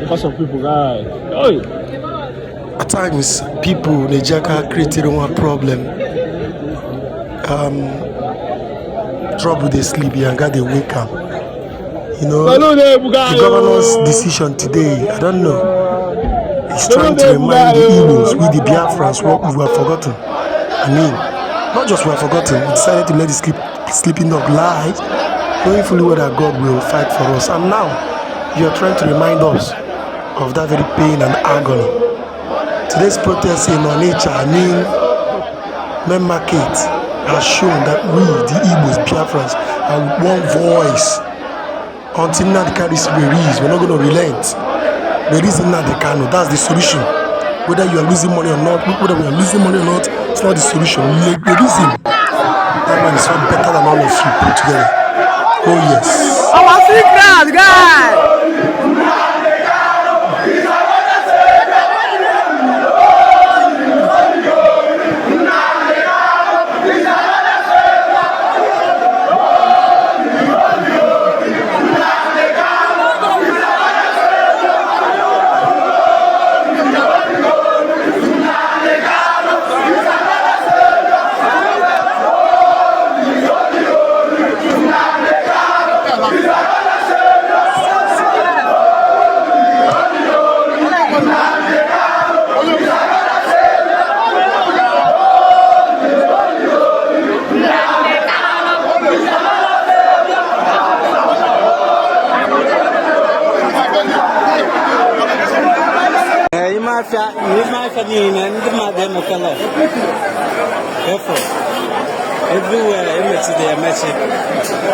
because of people, guys. Oi. At times, people they just create their own problem. Trouble they sleep and got they wake up. You know, the governor's decision today, I don't know. He's trying to remind the Igbos, we the Biafrans, what we have forgotten. I mean, not just we have forgotten, we decided to let the sleeping dog lie, knowing fully well that God will fight for us. And now, you are trying to remind us of that very pain and agony. Today's protest in Onitsha, I mean, Main Market, has shown that we, the Igbos, Biafrans, are one voice. Until now the carries release, we're not going to relent. The reason now they cannot, that's the solution. Whether you are losing money or not, whether we are losing money or not, it's not the solution. The reason that man is far better than all of you put together. Oh yes. Our secret guy. Everywhere, image their message.